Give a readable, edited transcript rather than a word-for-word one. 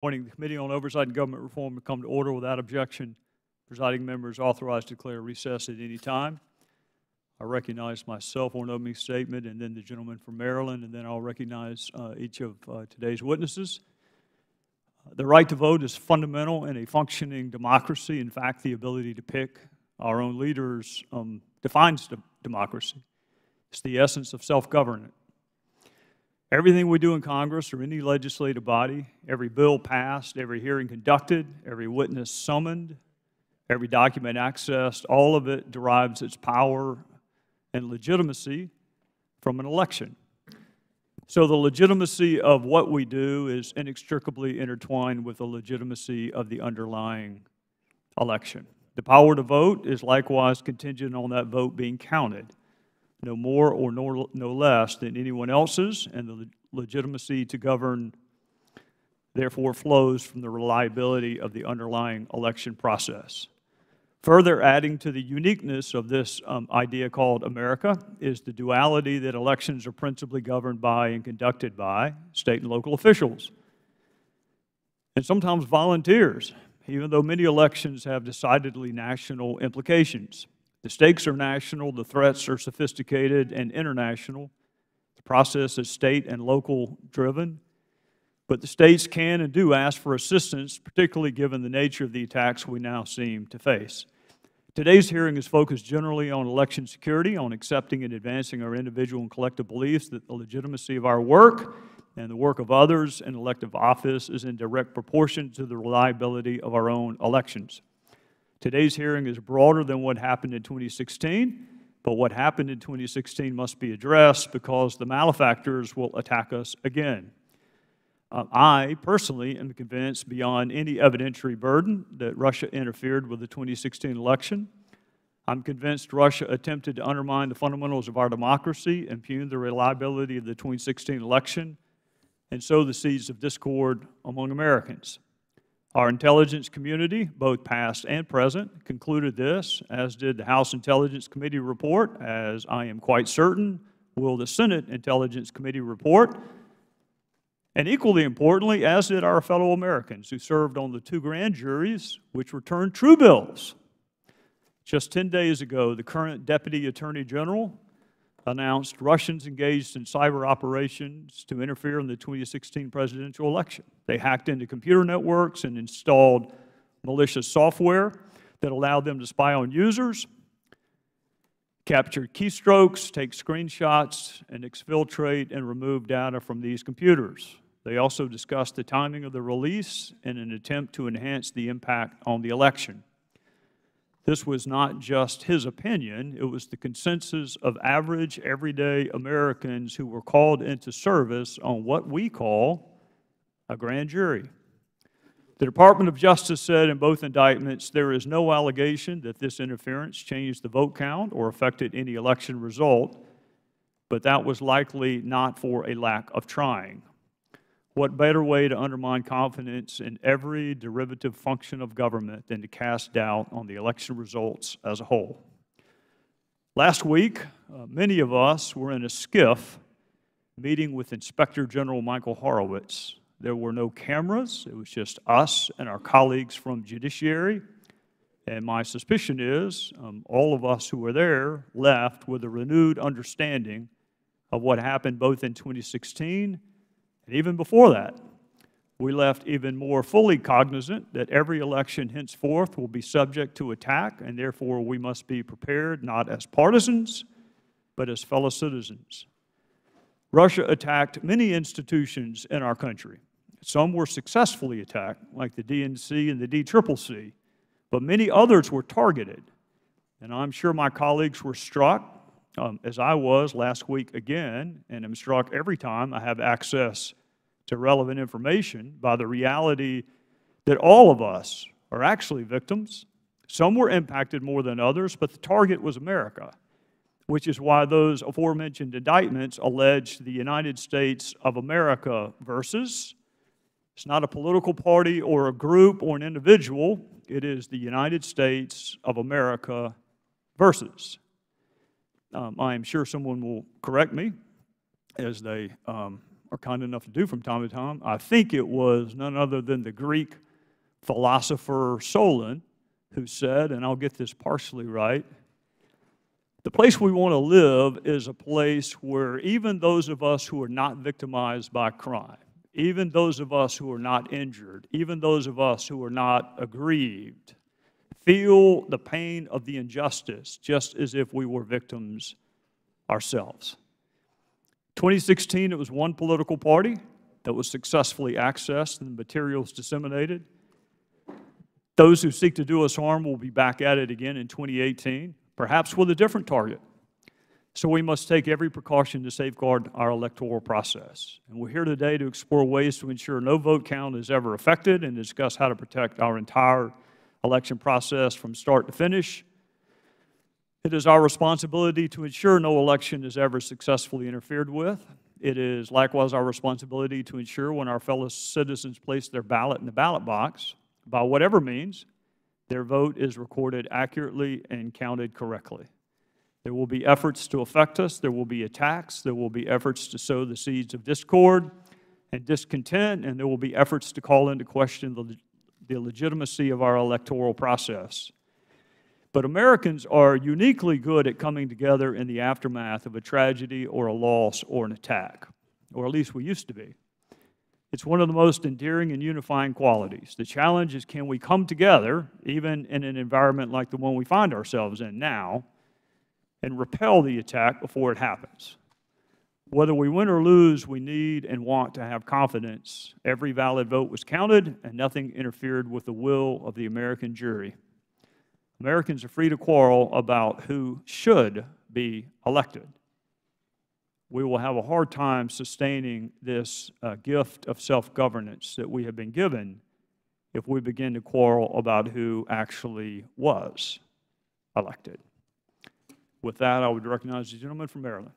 Appointing the Committee on Oversight and Government Reform to come to order without objection. Presiding member is authorized to declare recess at any time. I recognize myself for an opening statement, and then the gentleman from Maryland, and then I'll recognize each of today's witnesses. The right to vote is fundamental in a functioning democracy. In fact, the ability to pick our own leaders defines democracy. It's the essence of self-government. Everything we do in Congress or any legislative body, every bill passed, every hearing conducted, every witness summoned, every document accessed, all of it derives its power and legitimacy from an election. So the legitimacy of what we do is inextricably intertwined with the legitimacy of the underlying election. The power to vote is likewise contingent on that vote being counted, no more or no less than anyone else's, and the legitimacy to govern therefore flows from the reliability of the underlying election process. Further adding to the uniqueness of this idea called America is the duality that elections are principally governed by and conducted by state and local officials, and sometimes volunteers, even though many elections have decidedly national implications. The stakes are national, the threats are sophisticated and international. The process is state and local driven, but the states can and do ask for assistance, particularly given the nature of the attacks we now seem to face. Today's hearing is focused generally on election security, on accepting and advancing our individual and collective beliefs that the legitimacy of our work and the work of others in elective office is in direct proportion to the reliability of our own elections. Today's hearing is broader than what happened in 2016, but what happened in 2016 must be addressed because the malefactors will attack us again. I personally am convinced beyond any evidentiary burden that Russia interfered with the 2016 election. I'm convinced Russia attempted to undermine the fundamentals of our democracy, impugn the reliability of the 2016 election, and sow the seeds of discord among Americans. Our intelligence community, both past and present, concluded this, as did the House Intelligence Committee report, as I am quite certain will the Senate Intelligence Committee report, and equally importantly, as did our fellow Americans who served on the 2 grand juries which returned true bills. Just 10 days ago, the current Deputy Attorney General announced Russians engaged in cyber operations to interfere in the 2016 presidential election. They hacked into computer networks and installed malicious software that allowed them to spy on users, capture keystrokes, take screenshots, and exfiltrate and remove data from these computers. They also discussed the timing of the release in an attempt to enhance the impact on the election. This was not just his opinion, it was the consensus of average, everyday Americans who were called into service on what we call a grand jury. The Department of Justice said in both indictments there is no allegation that this interference changed the vote count or affected any election result, but that was likely not for a lack of trying. What better way to undermine confidence in every derivative function of government than to cast doubt on the election results as a whole? Last week, many of us were in a skiff meeting with Inspector General Michael Horowitz. There were no cameras. It was just us and our colleagues from Judiciary. And my suspicion is all of us who were there left with a renewed understanding of what happened both in 2016 and even before that. We left even more fully cognizant that every election henceforth will be subject to attack, and therefore we must be prepared not as partisans, but as fellow citizens. Russia attacked many institutions in our country. Some were successfully attacked, like the DNC and the DCCC, but many others were targeted. And I'm sure my colleagues were struck, as I was last week again, and am struck every time I have access to relevant information by the reality that all of us are actually victims. Some were impacted more than others, but the target was America, which is why those aforementioned indictments allege the United States of America versus. It's not a political party or a group or an individual. It is the United States of America versus. I am sure someone will correct me, as they are kind enough to do from time to time. I think it was none other than the Greek philosopher Solon who said, and I'll get this partially right, the place we want to live is a place where even those of us who are not victimized by crime, even those of us who are not injured, even those of us who are not aggrieved, feel the pain of the injustice just as if we were victims ourselves. 2016, it was one political party that was successfully accessed and the materials disseminated. Those who seek to do us harm will be back at it again in 2018, perhaps with a different target. So we must take every precaution to safeguard our electoral process. And we're here today to explore ways to ensure no vote count is ever affected and discuss how to protect our entire election process from start to finish. It is our responsibility to ensure no election is ever successfully interfered with. It is likewise our responsibility to ensure when our fellow citizens place their ballot in the ballot box, by whatever means, their vote is recorded accurately and counted correctly. There will be efforts to affect us. There will be attacks. There will be efforts to sow the seeds of discord and discontent, and there will be efforts to call into question the legitimacy of our electoral process. But Americans are uniquely good at coming together in the aftermath of a tragedy or a loss or an attack, or at least we used to be. It's one of the most endearing and unifying qualities. The challenge is, can we come together, even in an environment like the one we find ourselves in now, and repel the attack before it happens? Whether we win or lose, we need and want to have confidence every valid vote was counted and nothing interfered with the will of the American jury. Americans are free to quarrel about who should be elected. We will have a hard time sustaining this gift of self-governance that we have been given if we begin to quarrel about who actually was elected. With that, I would recognize the gentleman from Maryland.